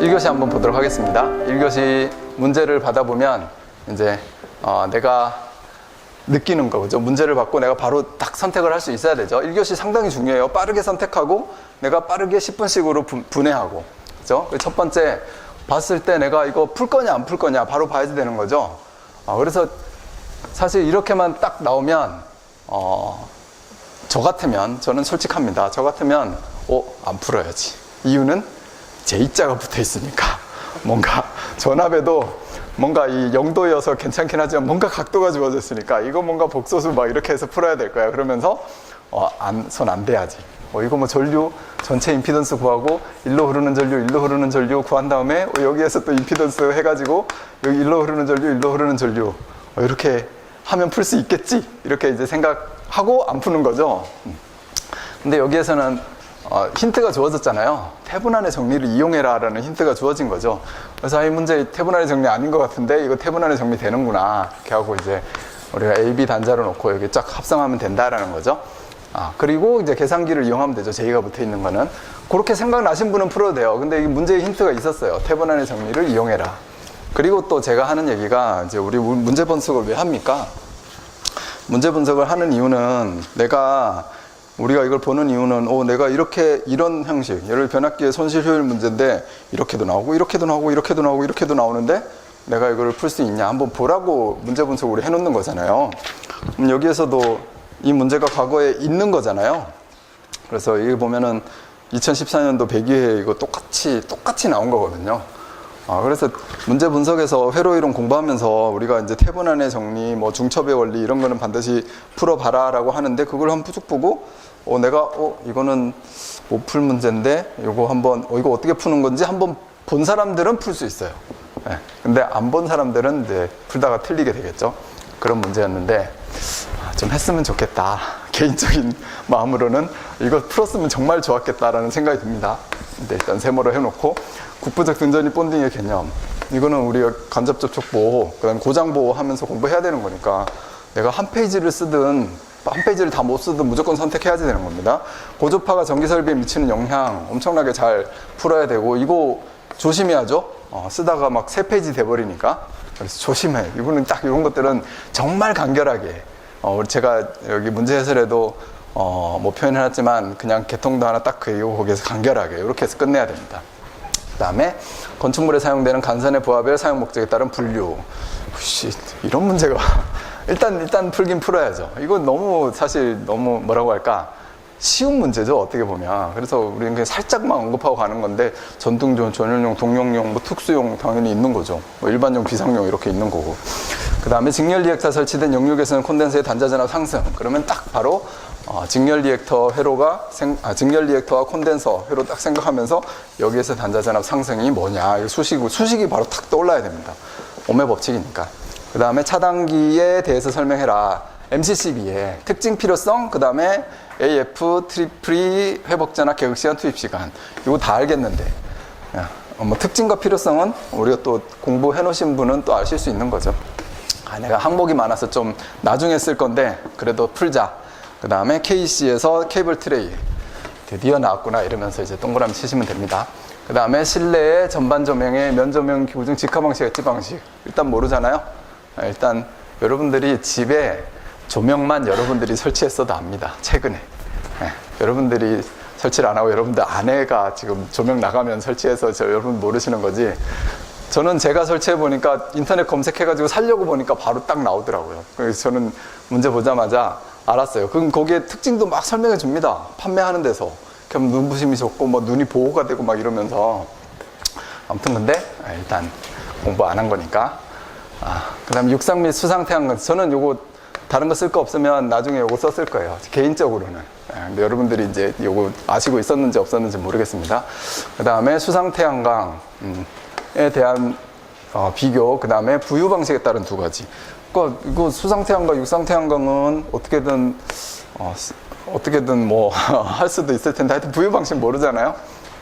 1교시 한번 보도록 하겠습니다. 1교시 문제를 받아보면 이제 내가 느끼는 거죠. 문제를 받고 내가 바로 딱 선택을 할 수 있어야 되죠. 1교시 상당히 중요해요. 빠르게 선택하고 내가 빠르게 10분씩으로 분해하고, 그죠? 첫 번째 봤을 때 내가 이거 풀 거냐 안 풀 거냐 바로 봐야 되는 거죠. 그래서 사실 이렇게만 딱 나오면 저 같으면, 저는 솔직합니다. 저 같으면 안 풀어야지. 이유는 J자가 붙어 있으니까. 뭔가 전압에도 뭔가 이 0도여서 괜찮긴 하지만 뭔가 각도가 주어졌으니까 이거 뭔가 복소수 막 이렇게 해서 풀어야 될 거야. 그러면서 손 안 대야지. 이거 뭐 전류 전체 임피던스 구하고 일로 흐르는 전류 구한 다음에 여기에서 또 임피던스 해가지고 여기 일로 흐르는 전류 이렇게 하면 풀 수 있겠지, 이렇게 이제 생각하고 안 푸는 거죠. 근데 여기에서는 힌트가 주어졌잖아요. 태분안의 정리를 이용해라 라는 힌트가 주어진 거죠. 그래서 이 문제 태분안의 정리 아닌 것 같은데 이거 태분안의 정리 되는구나 이렇게 하고 이제 우리가 A, B 단자로 놓고 여기 쫙 합성하면 된다라는 거죠. 그리고 이제 계산기를 이용하면 되죠. J가 붙어 있는 거는. 그렇게 생각나신 분은 풀어도 돼요. 근데 이 문제에 힌트가 있었어요. 태분안의 정리를 이용해라. 그리고 또 제가 하는 얘기가, 이제 우리 문제 분석을 왜 합니까? 문제 분석을 하는 이유는, 우리가 이걸 보는 이유는 내가 이런 형식, 예를 변압기의 손실 효율 문제인데 이렇게도 나오고 이렇게도 나오고 이렇게도 나오고 이렇게도 나오는데 내가 이걸 풀 수 있냐 한번 보라고 문제 분석을 해놓는 거잖아요. 여기에서도 이 문제가 과거에 있는 거잖아요. 그래서 여기 보면은 2014년도 배기에 이거 똑같이 나온 거거든요. 그래서 문제 분석에서 회로 이론 공부하면서 우리가 이제 태분안의 정리, 뭐 중첩의 원리 이런 거는 반드시 풀어봐라라고 하는데, 그걸 한번 쭉 보고 내가 이거는 못 풀 문제인데 이거 어떻게 푸는 건지 한번 본 사람들은 풀 수 있어요. 근데 안 본 사람들은 이제 풀다가 틀리게 되겠죠. 그런 문제였는데 좀 했으면 좋겠다. 개인적인 마음으로는 이거 풀었으면 정말 좋았겠다라는 생각이 듭니다. 근데 일단 세모로 해놓고, 국부적 등전이 본딩의 개념, 이거는 우리가 간접 접촉 보호, 그다음 고장 보호 하면서 공부해야 되는 거니까 내가 한 페이지를 쓰든 한 페이지를 다 못 쓰든 무조건 선택해야지 되는 겁니다. 고주파가 전기 설비에 미치는 영향 엄청나게 잘 풀어야 되고, 이거 조심해야죠. 쓰다가 막 3페이지 돼버리니까. 그래서 조심해. 이거는 딱 이런 것들은 정말 간결하게, 제가 여기 문제 해설에도 뭐 표현해놨지만 그냥 개통도 하나 딱 그리고 거기에서 간결하게 이렇게 해서 끝내야 됩니다. 그 다음에 건축물에 사용되는 간선의 부하별 사용 목적에 따른 분류. 이런 문제가 일단 풀긴 풀어야죠. 이건 사실 너무 뭐라고 할까, 쉬운 문제죠, 어떻게 보면. 그래서 우리는 그냥 살짝만 언급하고 가는 건데, 전등용, 전열용, 동용용, 뭐 특수용 당연히 있는 거죠. 뭐 일반용, 비상용 이렇게 있는 거고. 그 다음에 직렬 리액터 설치된 역류계에서는 콘덴서의 단자 전압 상승. 그러면 딱 바로 직렬 리액터 직렬 리액터와 콘덴서 회로 딱 생각하면서 여기에서 단자 전압 상승이 뭐냐, 이거 수식이 바로 탁 떠올라야 됩니다. 오메 법칙이니까. 그 다음에 차단기에 대해서 설명해라. MCCB의 특징 필요성, 그 다음에 AF, 트리플이 회복전압, 계획시간, 투입시간. 이거 다 알겠는데, 뭐 특징과 필요성은 우리가 또 공부해 놓으신 분은 또 아실 수 있는 거죠. 내가 항목이 많아서 좀 나중에 쓸 건데 그래도 풀자. 그 다음에 KC에서 케이블 트레이 드디어 나왔구나 이러면서 이제 동그라미 치시면 됩니다. 그 다음에 실내의 전반 조명의 면 조명 기구중 직화 방식, 엣지 방식. 일단 모르잖아요. 일단 여러분들이 집에 조명만 여러분들이 설치했어도 압니다. 최근에. 여러분들이 설치를 안 하고 여러분들 아내가 지금 조명 나가면 설치해서 여러분 모르시는 거지. 저는 제가 설치해 보니까 인터넷 검색해가지고 살려고 보니까 바로 딱 나오더라고요. 그래서 저는 문제 보자마자 알았어요. 그럼 거기에 특징도 막 설명해 줍니다. 판매하는 데서. 그럼 눈부심이 좋고 뭐 눈이 보호가 되고 막 이러면서. 아무튼 근데 일단 공부 안 한 거니까. 그 다음에 육상 및 수상 태양광. 저는 요거 다른 거 쓸 거 없으면 나중에 요거 썼을 거예요. 개인적으로는. 근데 여러분들이 이제 요거 아시고 있었는지 없었는지 모르겠습니다. 그 다음에 수상 태양광에 대한 비교, 그 다음에 부유 방식에 따른 2가지. 그러니까 이거 수상 태양광, 육상 태양광은 어떻게든 뭐 할 수도 있을 텐데 하여튼 부유 방식 모르잖아요.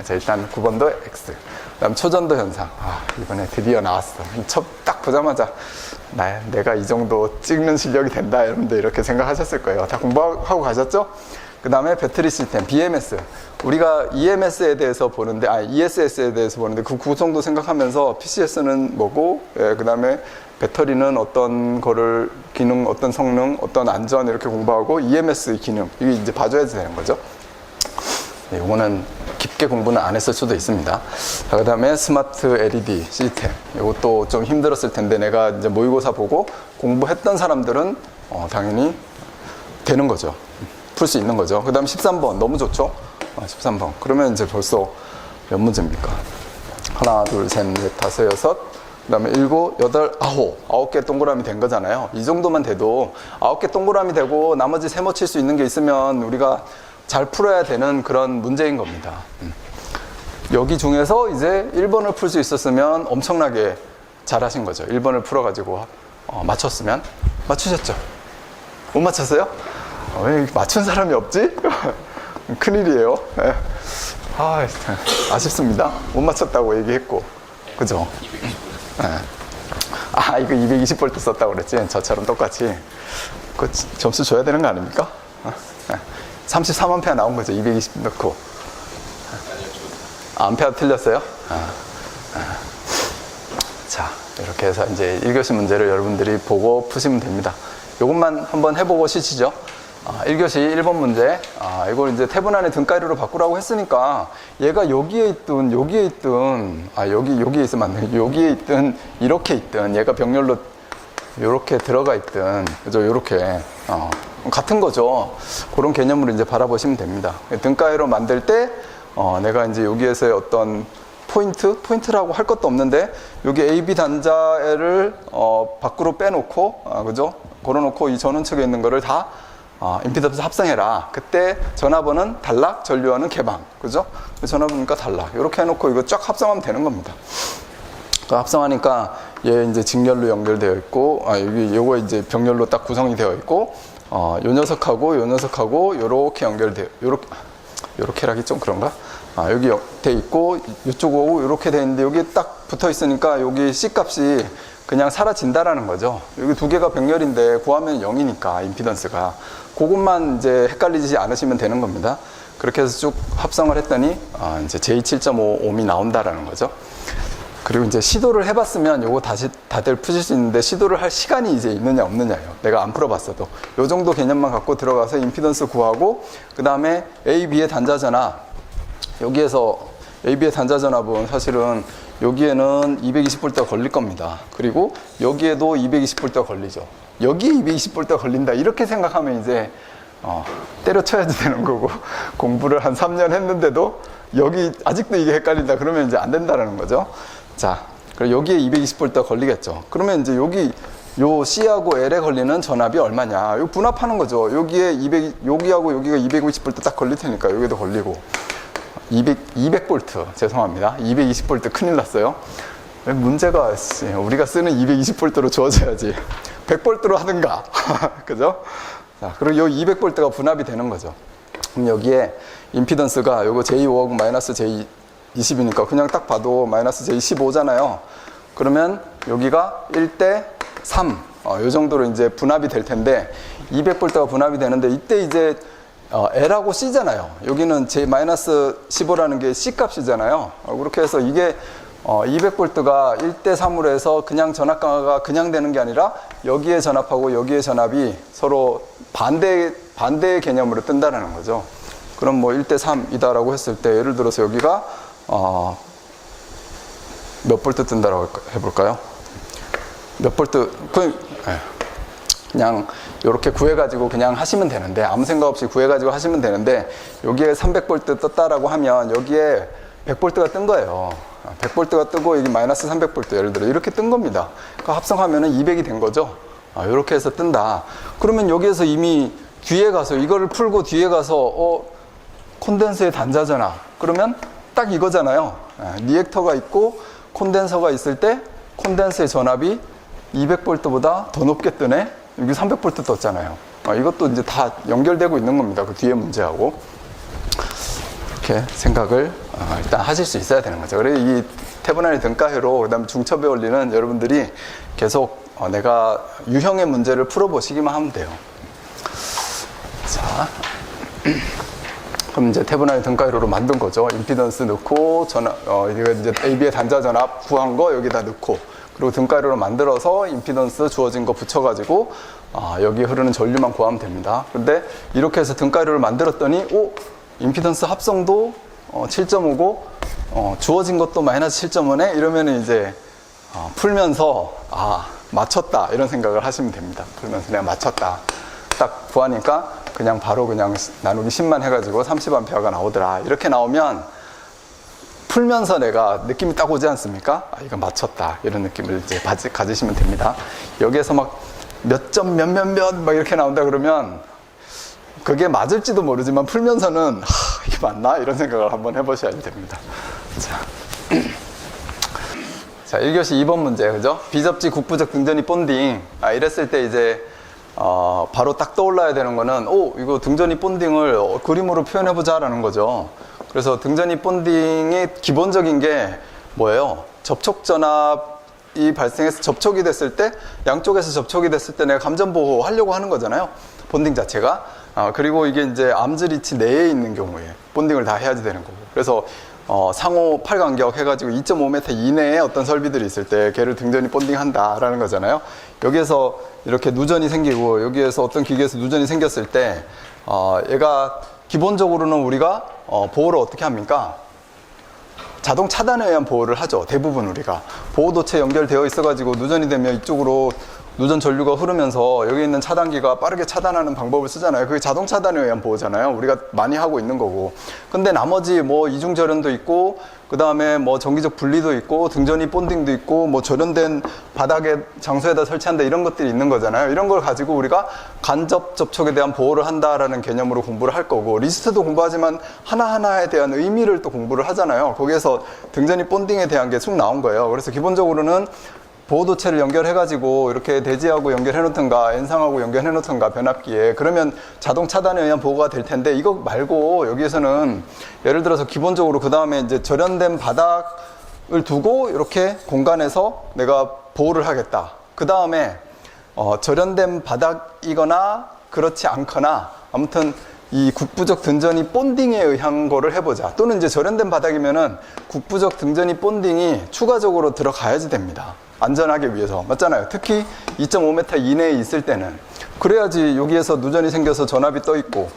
자, 일단 9번도 X. 그 다음 초전도 현상. 이번에 드디어 나왔어. 딱 보자마자 내가 이 정도 찍는 실력이 된다, 여러분들 이렇게 생각하셨을 거예요. 다 공부하고 가셨죠? 그 다음에 배터리 시스템, BMS. 우리가 EMS에 대해서 보는데, ESS에 대해서 보는데 그 구성도 생각하면서 PCS는 뭐고, 그 다음에 배터리는 어떤 거를, 기능, 어떤 성능, 어떤 안전 이렇게 공부하고 EMS 기능, 이게 이제 봐줘야 되는 거죠. 네, 이거는 깊게 공부는 안 했을 수도 있습니다. 그 다음에 스마트 LED 시스템. 이것도 좀 힘들었을 텐데 내가 이제 모의고사 보고 공부했던 사람들은 당연히 되는 거죠. 풀 수 있는 거죠. 그 다음 13번. 너무 좋죠? 13번. 그러면 이제 벌써 몇 문제입니까? 하나, 둘, 셋, 넷, 다섯, 여섯. 그 다음에 7, 8, 9개 동그라미 된 거잖아요. 이 정도만 돼도 9개 동그라미 되고 나머지 세모 칠 수 있는 게 있으면 우리가 잘 풀어야 되는 그런 문제인 겁니다. 여기 중에서 이제 1번을 풀 수 있었으면 엄청나게 잘하신 거죠. 1번을 풀어가지고 맞췄으면. 맞추셨죠? 못 맞췄어요? 왜 맞춘 사람이 없지? 큰일이에요. 네. 아쉽습니다. 못 맞췄다고 얘기했고. 그죠? 네. 이거 220V 썼다고 그랬지? 저처럼 똑같이. 그 점수 줘야 되는 거 아닙니까? 네. 33A 나온 거죠. 220 넣고. 암페어 틀렸어요? 자, 이렇게 해서 이제 1교시 문제를 여러분들이 보고 푸시면 됩니다. 요것만 한번 해보고 쉬시죠. 1교시 1번 문제. 이걸 이제 태분 안에 등가위로 바꾸라고 했으니까 얘가 여기에 있든 여기에 있든 여기에 있으면 안 돼. 여기에 있든 이렇게 있든 얘가 병렬로 요렇게 들어가 있든 그죠? 요렇게 같은 거죠. 그런 개념으로 이제 바라보시면 됩니다. 등가위로 만들 때 내가 이제 여기에서의 어떤 포인트라고 할 것도 없는데 여기 AB 단자를 밖으로 빼놓고 그죠? 걸어놓고 이 전원측에 있는 거를 다 임피던스 합성해라. 그때 전압원은 단락, 전류원은 개방. 그죠? 전압원이니까 단락. 이렇게 해놓고 이거 쫙 합성하면 되는 겁니다. 합성하니까 얘 이제 직렬로 연결되어 있고, 요거 이제 병렬로 딱 구성이 되어 있고, 요 녀석하고 요 녀석하고 요렇게 연결되어, 요렇게라기 좀 그런가? 여기 돼 있고, 이쪽하고 요렇게 돼 있는데 여기 딱 붙어 있으니까 여기 C 값이 그냥 사라진다라는 거죠. 여기 두 개가 병렬인데 구하면 0이니까 임피던스가. 그것만 이제 헷갈리지 않으시면 되는 겁니다. 그렇게 해서 쭉 합성을 했더니 이제 J7.5ohm이 나온다라는 거죠. 그리고 이제 시도를 해봤으면 요거 다시 다들 푸실 수 있는데 시도를 할 시간이 이제 있느냐 없느냐요. 내가 안 풀어봤어도. 요 정도 개념만 갖고 들어가서 임피던스 구하고 그 다음에 A, B의 단자 전압. 여기에서 A, B의 단자 전압은 사실은 여기에는 220V가 걸릴 겁니다. 그리고 여기에도 220V가 걸리죠. 여기에 220V가 걸린다. 이렇게 생각하면 이제 때려쳐야지 되는 거고 공부를 한 3년 했는데도 여기 아직도 이게 헷갈린다. 그러면 이제 안 된다는 거죠. 자, 그리고 여기에 220V가 걸리겠죠. 그러면 이제 여기 요 C하고 L에 걸리는 전압이 얼마냐. 요 분합하는 거죠. 여기에 여기하고 여기가 220V 딱 걸릴 테니까 여기도 걸리고 200V 죄송합니다. 220V 큰일 났어요. 문제가 우리가 쓰는 220V로 주어져야지 100V로 하든가 그죠? 자, 그리고 요 200V가 분합이 되는 거죠. 그럼 여기에 임피던스가 요거 J5하고 마이너스 J20이니까 그냥 딱 봐도 마이너스 J15잖아요. 그러면 여기가 1대 3 요 정도로 이제 분합이 될 텐데 200V가 분합이 되는데 이때 이제 L하고 C잖아요. 여기는 J-15라는 게 C 값이잖아요. 그렇게 해서 이게 200V가 1대 3으로 해서 그냥 전압 강화가 그냥 되는 게 아니라 여기에 전압하고 여기에 전압이 서로 반대의 개념으로 뜬다는 거죠. 그럼 뭐 1대 3이다라고 했을 때 예를 들어서 여기가 몇 볼트 뜬다라고 해볼까요? 몇 볼트 그냥 이렇게 구해가지고 그냥 하시면 되는데 아무 생각 없이 구해가지고 하시면 되는데 여기에 300V 떴다라고 하면 여기에 100V가 뜬 거예요. 100V가 뜨고 여기 마이너스 300V 예를 들어 이렇게 뜬 겁니다. 그러니까 합성하면은 200이 된 거죠. 이렇게 해서 뜬다. 그러면 여기에서 이미 뒤에 가서 이거를 풀고 뒤에 가서 콘덴서의 단자 전압 그러면 딱 이거잖아요. 리액터가 있고 콘덴서가 있을 때 콘덴서의 전압이 200V보다 더 높게 뜨네. 여기 300V 떴잖아요. 이것도 이제 다 연결되고 있는 겁니다. 그 뒤에 문제하고. 이렇게 생각을 일단 하실 수 있어야 되는 거죠. 그래서 이 태분안의 등가회로 그다음 중첩에 올리는 여러분들이 계속 내가 유형의 문제를 풀어보시기만 하면 돼요. 자. 그럼 이제 태분할 등가이로로 만든 거죠. 임피던스 넣고 이거 이제 AB의 단자 전압 구한 거 여기다 넣고, 그리고 등가이로로 만들어서 임피던스 주어진 거 붙여가지고 여기 흐르는 전류만 구하면 됩니다. 근데 이렇게 해서 등가이로를 만들었더니 임피던스 합성도 7.5고 주어진 것도 마이너스 7.5네 이러면은 이제 풀면서 맞췄다 이런 생각을 하시면 됩니다. 풀면서 내가 맞췄다 딱 구하니까 그냥 바로 그냥 나누기 10만 해가지고 30A가 나오더라. 이렇게 나오면 풀면서 내가 느낌이 딱 오지 않습니까? 이거 맞췄다 이런 느낌을 이제 가지시면 됩니다. 여기에서 막 몇 점 몇몇몇 막 이렇게 나온다 그러면 그게 맞을지도 모르지만 풀면서는 이게 맞나? 이런 생각을 한번 해보셔야 됩니다. 자, 1교시 2번 문제, 그죠? 비접지 국부적 등전이 본딩. 이랬을 때 이제 바로 딱 떠올라야 되는 거는 이거 등전이 본딩을 그림으로 표현해보자 라는 거죠. 그래서 등전이 본딩의 기본적인 게 뭐예요? 접촉 전압이 발생해서 접촉이 됐을 때, 양쪽에서 접촉이 됐을 때 내가 감전보호 하려고 하는 거잖아요. 본딩 자체가. 그리고 이게 이제 암즈리치 내에 있는 경우에 본딩을 다 해야지 되는 거고. 그래서 상호 팔간격 해가지고 2.5m 이내에 어떤 설비들이 있을 때 걔를 등전이 본딩한다라는 거잖아요. 여기에서 이렇게 누전이 생기고 여기에서 어떤 기계에서 누전이 생겼을 때 얘가 기본적으로는 우리가 보호를 어떻게 합니까? 자동 차단에 의한 보호를 하죠. 대부분 우리가 보호도체 연결되어 있어가지고 누전이 되면 이쪽으로 누전 전류가 흐르면서 여기 있는 차단기가 빠르게 차단하는 방법을 쓰잖아요. 그게 자동 차단에 의한 보호잖아요. 우리가 많이 하고 있는 거고. 근데 나머지 뭐 이중 절연도 있고, 그 다음에 뭐 정기적 분리도 있고, 등전이 본딩도 있고, 뭐 절연된 바닥에 장소에다 설치한다 이런 것들이 있는 거잖아요. 이런 걸 가지고 우리가 간접 접촉에 대한 보호를 한다라는 개념으로 공부를 할 거고, 리스트도 공부하지만 하나하나에 대한 의미를 또 공부를 하잖아요. 거기에서 등전이 본딩에 대한 게 쑥 나온 거예요. 그래서 기본적으로는 보호도체를 연결해가지고 이렇게 대지하고 연결해놓던가 N상하고 연결해놓던가 변압기에, 그러면 자동 차단에 의한 보호가 될 텐데, 이거 말고 여기에서는 예를 들어서 기본적으로 그 다음에 이제 절연된 바닥을 두고 이렇게 공간에서 내가 보호를 하겠다. 그 다음에 절연된 바닥이거나 그렇지 않거나 아무튼 이 국부적 등전이 본딩에 의한 거를 해보자. 또는 이제 절연된 바닥이면은 국부적 등전이 본딩이 추가적으로 들어가야지 됩니다. 안전하게 위해서. 맞잖아요. 특히 2.5m 이내에 있을 때는. 그래야지 여기에서 누전이 생겨서 전압이 떠 있고,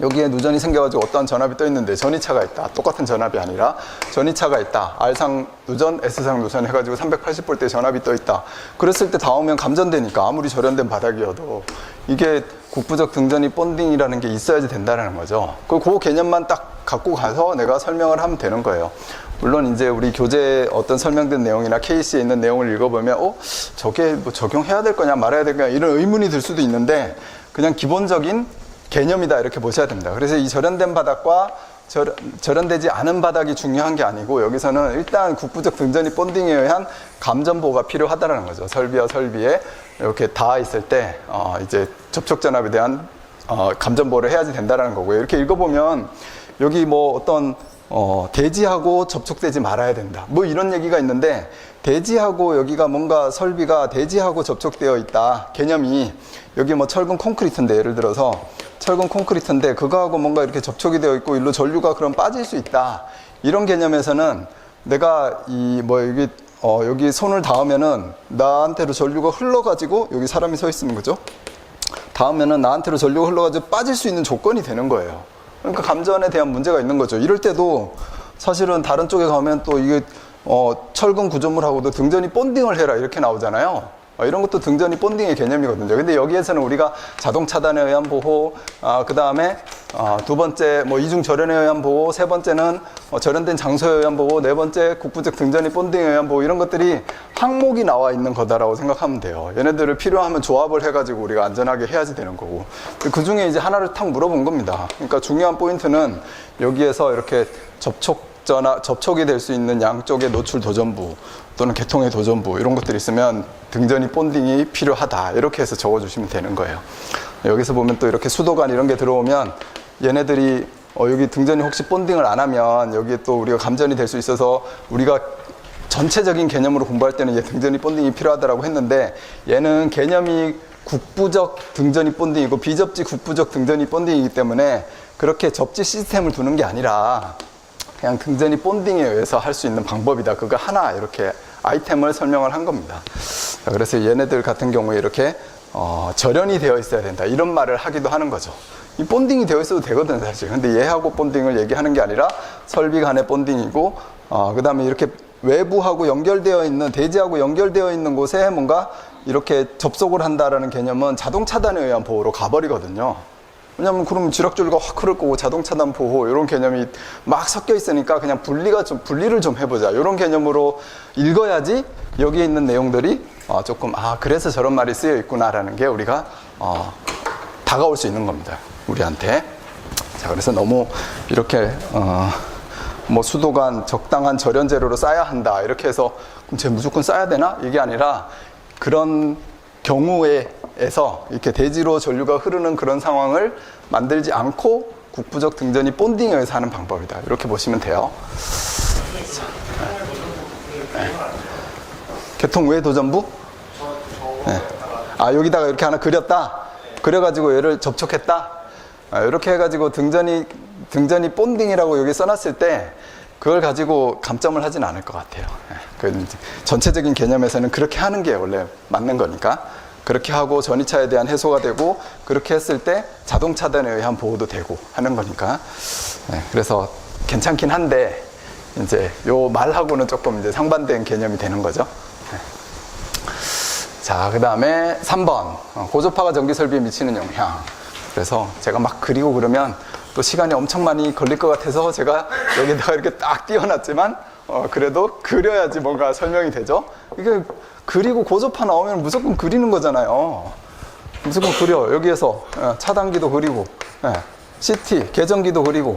여기에 누전이 생겨가지고 어떠한 전압이 떠 있는데 전이차가 있다. 똑같은 전압이 아니라 전이차가 있다. R상 누전, S상 누전 해가지고 380V의 전압이 떠 있다. 그랬을 때 닿으면 감전되니까 아무리 절연된 바닥이어도 이게 국부적 등전이 본딩이라는 게 있어야지 된다는 거죠. 그 개념만 딱 갖고 가서 내가 설명을 하면 되는 거예요. 물론 이제 우리 교재에 어떤 설명된 내용이나 케이스에 있는 내용을 읽어보면 저게 뭐 적용해야 될 거냐 말아야 될 거냐 이런 의문이 들 수도 있는데, 그냥 기본적인 개념이다 이렇게 보셔야 됩니다. 그래서 이 절연된 바닥과 절연되지 않은 바닥이 중요한 게 아니고, 여기서는 일단 국부적 등전이 본딩에 의한 감전보호가 필요하다는 거죠. 설비와 설비에 이렇게 닿아 있을 때 이제 접촉 전압에 대한 감전보호를 해야지 된다는 거고요. 이렇게 읽어보면 여기 뭐 어떤 대지하고 접촉되지 말아야 된다. 뭐 이런 얘기가 있는데, 대지하고 여기가 뭔가 설비가 대지하고 접촉되어 있다. 개념이 여기 뭐 철근 콘크리트인데, 예를 들어서 철근 콘크리트인데 그거하고 뭔가 이렇게 접촉이 되어 있고 일로 전류가 그럼 빠질 수 있다. 이런 개념에서는 내가 여기 손을 닿으면은 나한테로 전류가 흘러가지고, 여기 사람이 서 있으면 그죠? 닿으면은 나한테로 전류가 흘러가지고 빠질 수 있는 조건이 되는 거예요. 그러니까 감전에 대한 문제가 있는 거죠. 이럴 때도 사실은 다른 쪽에 가면 또 이게 철근 구조물하고도 등전이 본딩을 해라 이렇게 나오잖아요. 이런 것도 등전이 본딩의 개념이거든요. 근데 여기에서는 우리가 자동 차단에 의한 보호, 그 다음에 두 번째 뭐 이중 절연에 의한 보호, 세 번째는 절연된 장소에 의한 보호, 네 번째 국부적 등전이 본딩에 의한 보호, 이런 것들이 항목이 나와 있는 거다라고 생각하면 돼요. 얘네들을 필요하면 조합을 해가지고 우리가 안전하게 해야지 되는 거고, 그 중에 이제 하나를 탁 물어본 겁니다. 그러니까 중요한 포인트는 여기에서 이렇게 접촉이 될 수 있는 양쪽의 노출 도전부 또는 개통의 도전부, 이런 것들이 있으면 등전이 본딩이 필요하다 이렇게 해서 적어주시면 되는 거예요. 여기서 보면 또 이렇게 수도관 이런 게 들어오면 얘네들이 여기 등전이 혹시 본딩을 안 하면 여기에 또 우리가 감전이 될 수 있어서 우리가 전체적인 개념으로 공부할 때는 얘 등전이 본딩이 필요하다라고 했는데, 얘는 개념이 국부적 등전이 본딩이고 비접지 국부적 등전이 본딩이기 때문에 그렇게 접지 시스템을 두는 게 아니라 그냥 등전이 본딩에 의해서 할 수 있는 방법이다. 그거 하나 이렇게 아이템을 설명을 한 겁니다. 그래서 얘네들 같은 경우에 이렇게 절연이 되어 있어야 된다. 이런 말을 하기도 하는 거죠. 이 본딩이 되어 있어도 되거든 사실. 근데 얘하고 본딩을 얘기하는 게 아니라 설비 간의 본딩이고 그 다음에 이렇게 외부하고 연결되어 있는 대지하고 연결되어 있는 곳에 뭔가 이렇게 접속을 한다라는 개념은 자동 차단에 의한 보호로 가버리거든요. 왜냐면 그럼 지락줄과 확 흐를 거고 자동 차단 보호 이런 개념이 막 섞여 있으니까 그냥 분리를 좀 해보자 이런 개념으로 읽어야지 여기에 있는 내용들이 조금 그래서 저런 말이 쓰여 있구나라는 게 우리가 다가올 수 있는 겁니다. 우리한테. 자, 그래서 너무 이렇게 뭐 수도관 적당한 절연 재료로 쌓아야 한다 이렇게 해서 그럼 쟤 무조건 쌓아야 되나? 이게 아니라 그런 경우에서 이렇게 대지로 전류가 흐르는 그런 상황을 만들지 않고 국부적 등전이 본딩에 의해서 하는 방법이다. 이렇게 보시면 돼요. 네. 개통 외 도전부? 네. 여기다가 이렇게 하나 그렸다? 그려가지고 얘를 접촉했다? 이렇게 해가지고 등전이 본딩이라고 여기 써놨을 때 그걸 가지고 감점을 하진 않을 것 같아요. 그 전체적인 개념에서는 그렇게 하는 게 원래 맞는 거니까 그렇게 하고 전이차에 대한 해소가 되고 그렇게 했을 때 자동 차단에 의한 보호도 되고 하는 거니까 그래서 괜찮긴 한데 이제 요 말하고는 조금 이제 상반된 개념이 되는 거죠. 자, 그 다음에 3번 고조파가 전기 설비에 미치는 영향. 그래서 제가 막 그리고 그러면 또 시간이 엄청 많이 걸릴 것 같아서 제가 여기다가 이렇게 딱 띄워놨지만 그래도 그려야지 뭔가 설명이 되죠. 이게 그리고 고조파 나오면 무조건 그리는 거잖아요. 무조건 그려. 여기에서 차단기도 그리고 CT 계전기도 그리고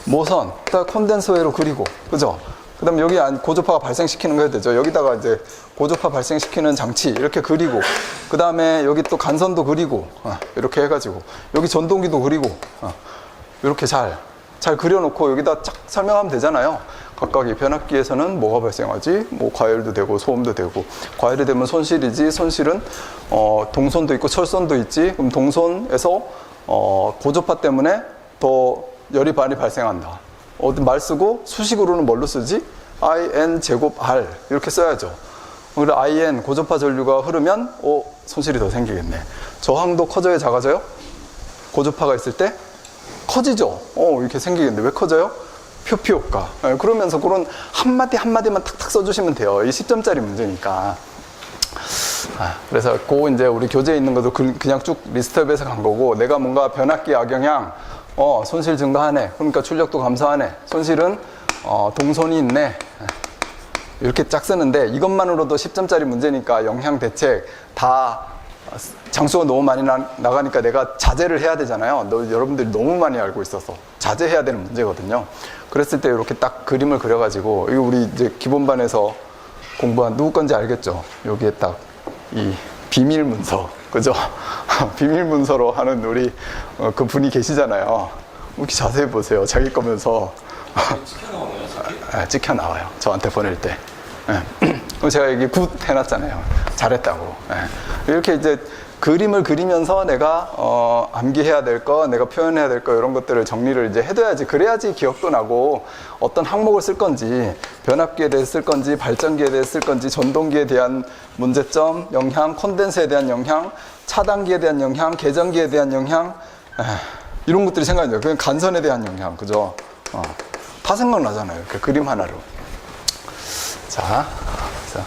모선 콘덴서회로 그리고 그죠. 그 다음에 여기 고조파가 발생시키는 거 해야 되죠. 여기다가 이제 고조파 발생시키는 장치 이렇게 그리고 그 다음에 여기 또 간선도 그리고 이렇게 해가지고 여기 전동기도 그리고 이렇게 잘 그려놓고 여기다 쫙 설명하면 되잖아요. 각각 이 변압기에서는 뭐가 발생하지? 뭐 과열도 되고 소음도 되고 과열이 되면 손실이지. 손실은 동선도 있고 철선도 있지. 그럼 동선에서 고조파 때문에 더 열이 많이 발생한다. 어디 말 쓰고 수식으로는 뭘로 쓰지? IN 제곱 R 이렇게 써야죠. 그리고 IN 고조파 전류가 흐르면 손실이 더 생기겠네. 저항도 커져요, 작아져요? 고조파가 있을 때 커지죠. 이렇게 생기겠는데 왜 커져요? 표피 효과. 그러면서 그런 한마디만 탁탁 써주시면 돼요. 이 10점짜리 문제니까. 그래서 이제 우리 교재에 있는 것도 그냥 쭉 리스트업해서 간 거고 내가 뭔가 변압기 악영향 손실 증가하네. 그러니까 출력도 감소하네. 손실은 동선이 있네. 이렇게 짝 쓰는데 이것만으로도 10점짜리 문제니까 영향 대책 다 장수가 너무 많이 나가니까 내가 자제를 해야 되잖아요. 여러분들이 너무 많이 알고 있어서 자제해야 되는 문제거든요. 그랬을 때 이렇게 딱 그림을 그려가지고 이거 우리 이제 기본반에서 공부한 누구 건지 알겠죠? 여기에 딱 이 비밀 문서, 그죠? 비밀 문서로 하는 우리 그 분이 계시잖아요. 이렇게 자세히 보세요. 자기 거면서 찍혀 나오나요? 찍혀 나와요. 저한테 보낼 때. 제가 여기 굿 해놨잖아요. 잘했다고. 이렇게 이제 그림을 그리면서 내가 암기해야 될 거, 내가 표현해야 될 거 이런 것들을 정리를 이제 해둬야지. 그래야지 기억도 나고 어떤 항목을 쓸 건지, 변압기에 대해 쓸 건지, 발전기에 대해 쓸 건지, 전동기에 대한 문제점, 영향, 콘덴서에 대한 영향, 차단기에 대한 영향, 계전기에 대한 영향 이런 것들이 생각이 나요. 그냥 간선에 대한 영향, 그죠? 다 생각나잖아요. 이렇게 그림 하나로. 자,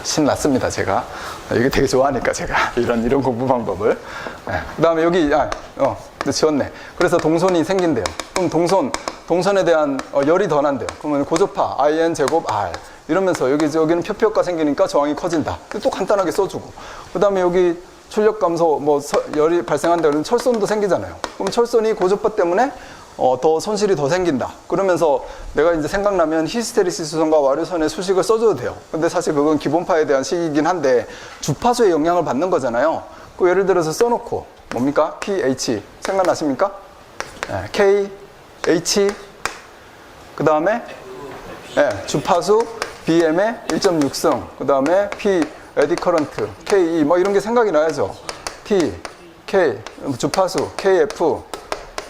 신났습니다, 제가. 이게 되게 좋아하니까, 제가. 이런 공부 방법을. 그 다음에 여기, 지웠네. 그래서 동선이 생긴대요. 그럼 동선에 대한 열이 더 난대요. 그러면 고조파, IN 제곱 R. 이러면서 여기는 표피효과 생기니까 저항이 커진다. 또 간단하게 써주고. 그 다음에 여기 출력 감소, 열이 발생한다. 그러면 철선도 생기잖아요. 그럼 철선이 고조파 때문에 더 손실이 더 생긴다. 그러면서 내가 이제 생각나면 히스테리시스선과 와류선의 수식을 써줘도 돼요. 근데 사실 그건 기본파에 대한 식이긴 한데 주파수의 영향을 받는 거잖아요. 그 예를 들어서 써놓고 뭡니까? pH 생각나십니까? K, H 그 다음에 주파수 BM의 1.6승 그 다음에 P 에디 커런트, KE 이런 게 생각이 나야죠. T, K, 주파수, KF,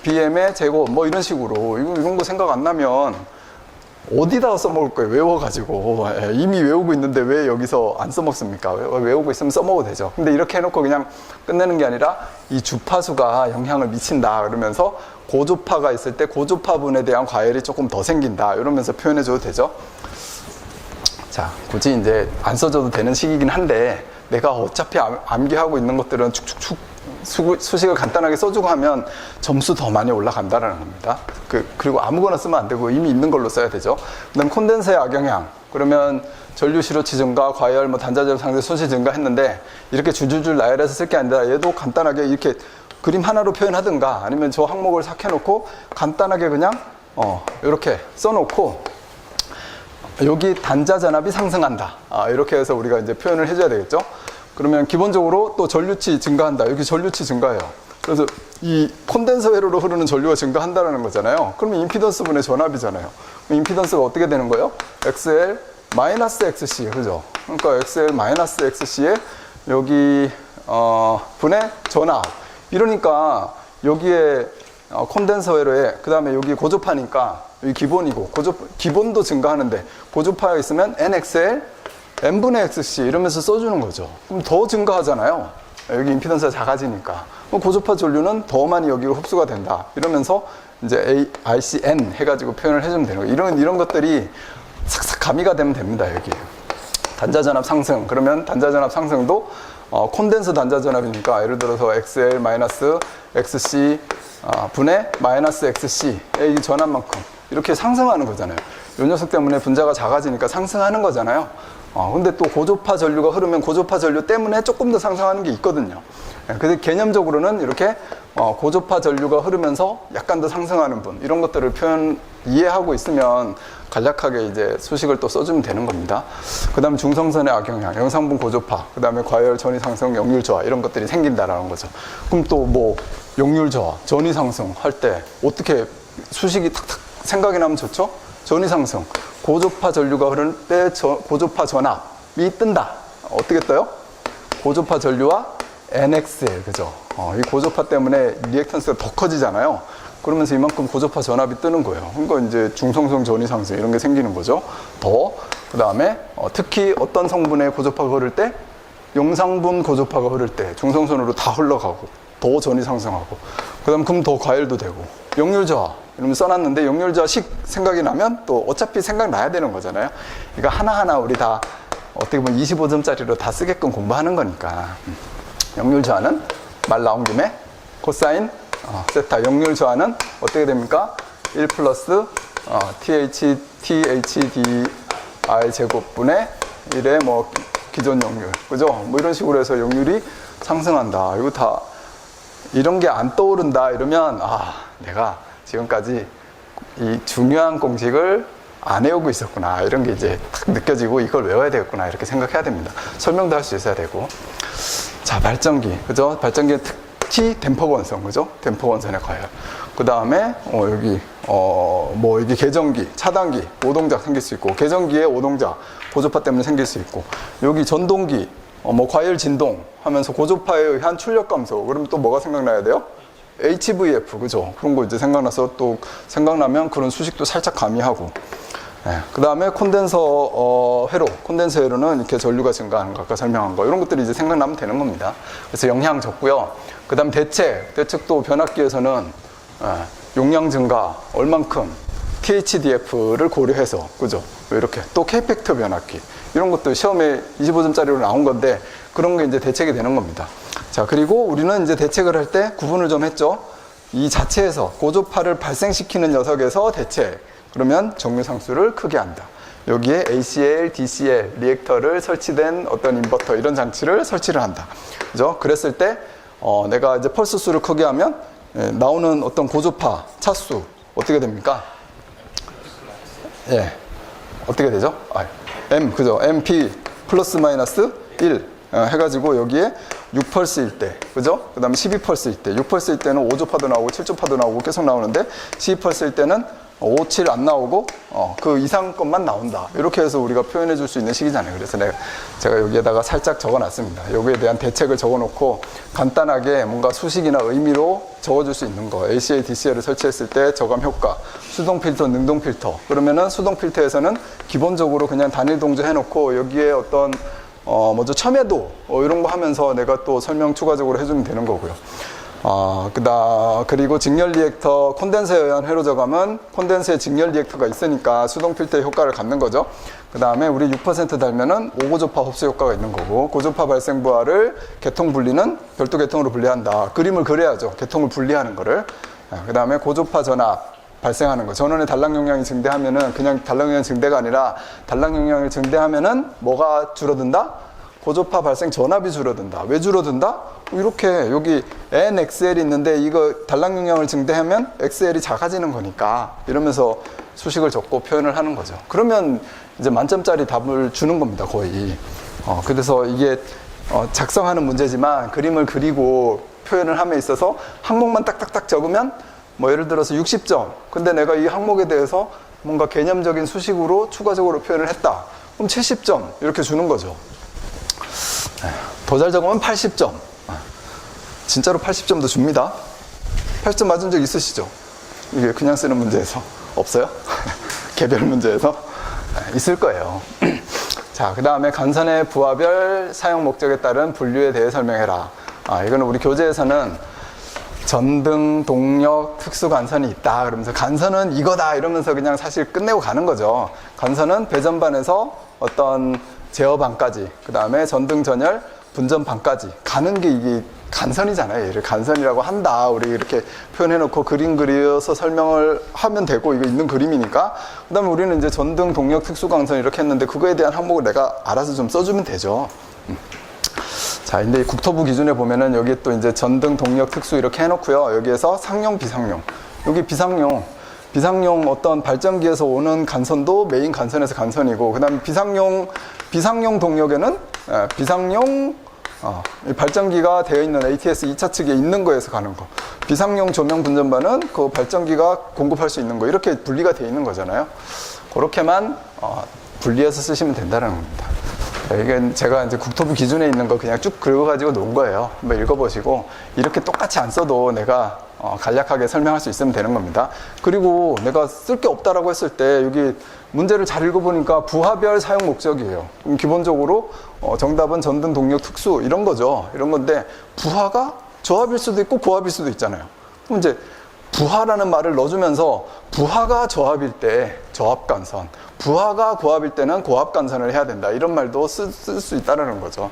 BM의 제곱, 뭐 이런 식으로. 이런 거 생각 안 나면 어디다가 써먹을 거예요? 외워가지고. 이미 외우고 있는데 왜 여기서 안 써먹습니까? 외우고 있으면 써먹어도 되죠. 근데 이렇게 해놓고 그냥 끝내는 게 아니라 이 주파수가 영향을 미친다. 그러면서 고주파가 있을 때 고주파분에 대한 과열이 조금 더 생긴다. 이러면서 표현해줘도 되죠. 자, 굳이 이제 안 써줘도 되는 식이긴 한데 내가 어차피 암기하고 있는 것들은 축축축 수식을 간단하게 써주고 하면 점수 더 많이 올라간다는 겁니다. 그리고 아무거나 쓰면 안 되고 이미 있는 걸로 써야 되죠. 그 다음 콘덴서의 악영향. 그러면 전류 시로치 증가, 과열, 단자절 상대 소시 증가 했는데 이렇게 줄줄줄 나열해서 쓸 게 아니라 얘도 간단하게 이렇게 그림 하나로 표현하든가 아니면 저 항목을 삭 해놓고 간단하게 그냥 이렇게 써놓고 여기 단자 전압이 상승한다. 이렇게 해서 우리가 이제 표현을 해줘야 되겠죠. 그러면 기본적으로 또 전류치 증가한다. 여기 전류치 증가해요. 그래서 이 콘덴서 회로로 흐르는 전류가 증가한다는 거잖아요. 그러면 임피던스 분의 전압이잖아요. 임피던스가 어떻게 되는 거예요? XL 마이너스 XC, 그죠? 그러니까 XL 마이너스 XC에 여기 분의 전압. 이러니까 여기에 콘덴서 회로에 그 다음에 여기 고주파니까 여기 기본이고 기본도 증가하는데 고주파가 있으면 NXL n분의 XC 이러면서 써주는 거죠. 그럼 더 증가하잖아요. 여기 임피던스가 작아지니까. 그럼 고주파 전류는 더 많이 여기가 흡수가 된다. 이러면서 이제 ICN 해가지고 표현을 해주면 되는 거예요. 이런 것들이 싹싹 가미가 되면 됩니다. 여기. 단자전압 상승. 그러면 단자전압 상승도 콘덴서 단자전압이니까 예를 들어서 XL 마이너스 XC 분의 마이너스 XC의 이 전압만큼 이렇게 상승하는 거잖아요. 이 녀석 때문에 분자가 작아지니까 상승하는 거잖아요. 근데 또 고주파 전류가 흐르면 고주파 전류 때문에 조금 더 상승하는 게 있거든요. 그래서 개념적으로는 이렇게 고주파 전류가 흐르면서 약간 더 상승하는 분 이런 것들을 이해하고 있으면 간략하게 이제 수식을 또 써주면 되는 겁니다. 그 다음에 중성선의 악영향, 영상분 고주파, 그 다음에 과열, 전위 상승, 역률 저하 이런 것들이 생긴다라는 거죠. 그럼 또 뭐 역률 저하, 전위 상승 할 때 어떻게 수식이 탁탁 생각이 나면 좋죠? 전위 상승, 고주파 전류가 흐를 때 고주파 전압이 뜬다. 어떻게 떠요? 고주파 전류와 NXL, 그죠? 이 고주파 때문에 리액턴스가 더 커지잖아요. 그러면서 이만큼 고주파 전압이 뜨는 거예요. 그러니까 이제 중성성 전위 상승 이런 게 생기는 거죠. 그 다음에 특히 어떤 성분의 고주파가 흐를 때 영상분 고주파가 흐를 때 중성선으로 다 흘러가고 더 전위 상승하고 그 다음 그럼 더 과열도 되고 역률 저하 이러면 써놨는데 역률 저하식 생각이 나면 또 어차피 생각나야 되는 거잖아요. 그러니까 하나하나 우리 다 어떻게 보면 25점짜리로 다 쓰게끔 공부하는 거니까. 역률 저하는 말 나온 김에 코사인 세타 역률 저하는 어떻게 됩니까? 1 플러스 THDR 제곱분의 1의 뭐 기존 역률, 그죠? 뭐 이런 식으로 해서 역률이 상승한다. 이거 다 이런 게 안 떠오른다 이러면 내가 지금까지 이 중요한 공식을 안 외우고 있었구나 이런 게 이제 딱 느껴지고 이걸 외워야 되겠구나 이렇게 생각해야 됩니다. 설명도 할 수 있어야 되고. 자, 발전기, 그죠? 발전기는 특히 댐퍼 건선, 그죠? 댐퍼 건선의 과열. 그 다음에 여기 여기 계전기, 차단기, 오동작 생길 수 있고, 계전기에 오동작 고주파 때문에 생길 수 있고, 여기 전동기, 과열 진동 하면서 고주파에 의한 출력 감소. 그러면 또 뭐가 생각나야 돼요? HVF, 그죠? 그런 거 이제 생각나서 또 생각나면 그런 수식도 살짝 가미하고. 그 다음에 콘덴서 회로. 콘덴서 회로는 이렇게 전류가 증가하는 거, 아까 설명한 거. 이런 것들이 이제 생각나면 되는 겁니다. 그래서 영향 적고요. 그 다음 대책도 변압기에서는 용량 증가, 얼만큼, THDF를 고려해서, 그죠? 이렇게. 또 K팩터 변압기. 이런 것도 시험에 25점짜리로 나온 건데, 그런 게 이제 대책이 되는 겁니다. 자, 그리고 우리는 이제 대책을 할 때 구분을 좀 했죠. 이 자체에서 고주파를 발생시키는 녀석에서 대책. 그러면 정류상수를 크게 한다. 여기에 ACL, DCL, 리액터를 설치된 어떤 인버터 이런 장치를 설치를 한다. 그죠? 그랬을 때 내가 이제 펄스 수를 크게 하면 나오는 어떤 고주파 차수 어떻게 됩니까? 예, 어떻게 되죠? M, 그죠? MP 플러스 마이너스 1 해가지고 여기에 6펄스일 때, 그죠? 그 다음에 12펄스일 때, 6펄스일 때는 5조파도 나오고 7조파도 나오고 계속 나오는데 12펄스일 때는 57 안 나오고 그 이상 것만 나온다. 이렇게 해서 우리가 표현해 줄 수 있는 식이잖아요. 그래서 제가 여기에다가 살짝 적어 놨습니다. 여기에 대한 대책을 적어 놓고 간단하게 뭔가 수식이나 의미로 적어 줄 수 있는 거. ACA, DCA를 설치했을 때 저감 효과, 수동 필터, 능동 필터. 그러면은 수동 필터에서는 기본적으로 그냥 단일 동조 해 놓고 여기에 어떤 먼저 첨예도 이런 거 하면서 내가 또 설명 추가적으로 해주면 되는 거고요. 그리고 직렬 리액터 콘덴서에 의한 회로 저감은 콘덴서에 직렬 리액터가 있으니까 수동 필터의 효과를 갖는 거죠. 그 다음에 우리 6% 달면은 5고조파 흡수 효과가 있는 거고, 고조파 발생 부하를 계통 분리는 별도 계통으로 분리한다. 그림을 그려야죠. 계통을 분리하는 거를. 그 다음에 고조파 전압 발생하는 거. 전원의 단락 용량이 증대하면은 그냥 단락 용량 증대가 아니라 단락 용량을 증대하면은 뭐가 줄어든다? 고조파 발생 전압이 줄어든다. 왜 줄어든다? 이렇게 여기 NXL이 있는데 이거 단락 용량을 증대하면 XL이 작아지는 거니까 이러면서 수식을 적고 표현을 하는 거죠. 그러면 이제 만점짜리 답을 주는 겁니다, 거의. 그래서 이게 작성하는 문제지만 그림을 그리고 표현을 함에 있어서 항목만 딱딱딱 적으면 뭐 예를 들어서 60점. 근데 내가 이 항목에 대해서 뭔가 개념적인 수식으로 추가적으로 표현을 했다. 그럼 70점 이렇게 주는 거죠. 더 잘 적으면 80점. 진짜로 80점도 줍니다. 80점 맞은 적 있으시죠? 이게 그냥 쓰는 문제에서. 없어요? 개별 문제에서? 있을 거예요. 자, 그 다음에 간선의 부하별 사용 목적에 따른 분류에 대해 설명해라. 이거는 우리 교재에서는 전등, 동력, 특수 간선이 있다. 그러면서 간선은 이거다. 이러면서 그냥 사실 끝내고 가는 거죠. 간선은 배전반에서 어떤 제어반까지, 그 다음에 전등, 전열, 분전반까지 가는 게 이게 간선이잖아요. 얘를 간선이라고 한다. 우리 이렇게 표현해놓고 그림 그려서 설명을 하면 되고, 이거 있는 그림이니까. 그 다음에 우리는 이제 전등, 동력, 특수 간선 이렇게 했는데 그거에 대한 항목을 내가 알아서 좀 써주면 되죠. 자, 근데 국토부 기준에 보면은 여기 또 이제 전등, 동력, 특수 이렇게 해놓고요. 여기에서 상용, 비상용. 여기 비상용 어떤 발전기에서 오는 간선도 메인 간선에서 간선이고, 그 다음에 비상용 동력에는 비상용 발전기가 되어 있는 ATS 2차 측에 있는 거에서 가는 거. 비상용 조명 분전반은 그 발전기가 공급할 수 있는 거. 이렇게 분리가 되어 있는 거잖아요. 그렇게만 분리해서 쓰시면 된다는 겁니다. 이게 제가 이제 국토부 기준에 있는 거 그냥 쭉 긁어가지고 놓은 거예요. 한번 읽어보시고, 이렇게 똑같이 안 써도 내가 간략하게 설명할 수 있으면 되는 겁니다. 그리고 내가 쓸 게 없다라고 했을 때 여기 문제를 잘 읽어보니까 부하별 사용 목적이에요. 그럼 기본적으로 정답은 전등, 동력, 특수 이런 거죠. 이런 건데 부하가 저합일 수도 있고 고합일 수도 있잖아요. 그럼 이제 부하라는 말을 넣어주면서 부하가 저합일 때 저합간선, 부하가 고합일 때는 고합간선을 해야 된다. 이런 말도 쓸 수 있다는 거죠.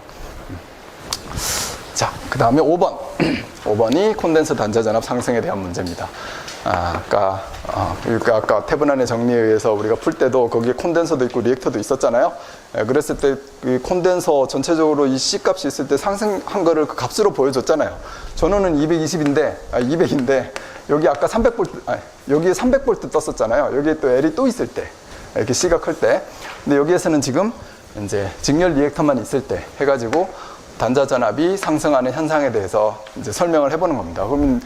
자, 그 다음에 5번. 5번이 콘덴서 단자 전압 상승에 대한 문제입니다. 아까 태분안의 정리에 의해서 우리가 풀 때도 거기에 콘덴서도 있고 리액터도 있었잖아요. 그랬을 때 이 콘덴서 전체적으로 이 C 값이 있을 때 상승한 거를 그 값으로 보여줬잖아요. 전원은 200인데 여기 아까 300V, 여기에 300V 떴었잖아요. 여기에 또 L이 또 있을 때, 이렇게 C가 클 때. 근데 여기에서는 지금 이제 직렬 리액터만 있을 때 해가지고 단자 전압이 상승하는 현상에 대해서 이제 설명을 해보는 겁니다. 그러면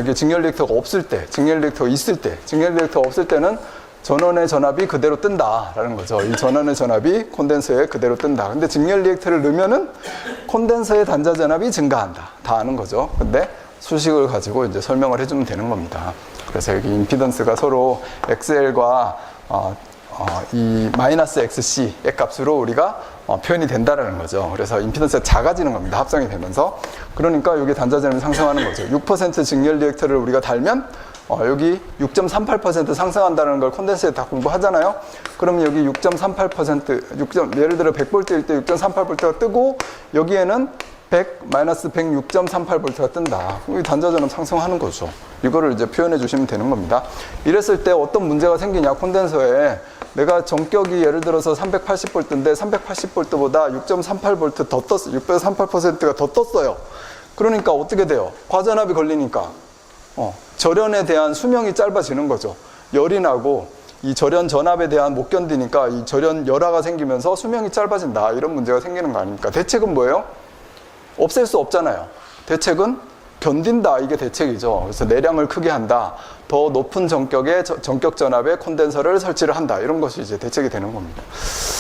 이게 직렬 리액터가 없을 때, 직렬 리액터가 있을 때, 직렬 리액터가 없을 때는 전원의 전압이 그대로 뜬다라는 거죠. 이 전원의 전압이 콘덴서에 그대로 뜬다. 근데 직렬 리액터를 넣으면은 콘덴서의 단자 전압이 증가한다. 다 아는 거죠. 근데 수식을 가지고 이제 설명을 해주면 되는 겁니다. 그래서 여기 임피던스가 서로 XL과 이 마이너스 XC의 값으로 우리가 표현이 된다라는 거죠. 그래서 임피던스가 작아지는 겁니다. 합성이 되면서. 그러니까 여기 단자 전압이 상승하는 거죠. 6% 직렬 리액터를 우리가 달면 여기 6.38% 상승한다는 걸 콘덴서에 다 공부하잖아요. 그러면 여기 6.38%, 예를 들어 100V일 때 6.38V가 뜨고 여기에는 106.38V가 뜬다. 이 단자 전압 상승하는 거죠. 이거를 이제 표현해 주시면 되는 겁니다. 이랬을 때 어떤 문제가 생기냐, 콘덴서에 내가 전격이 예를 들어서 380V인데 380V보다 6.38V 더 떴어요. 638%가 더 떴어요. 그러니까 어떻게 돼요? 과전압이 걸리니까 절연에 대한 수명이 짧아지는 거죠. 열이 나고 이 절연 전압에 대한 못 견디니까 이 절연 열화가 생기면서 수명이 짧아진다. 이런 문제가 생기는 거 아닙니까? 대책은 뭐예요? 없앨 수 없잖아요. 대책은 견딘다, 이게 대책이죠. 그래서 내량을 크게 한다, 더 높은 전격 전압의 콘덴서를 설치를 한다, 이런 것이 이제 대책이 되는 겁니다.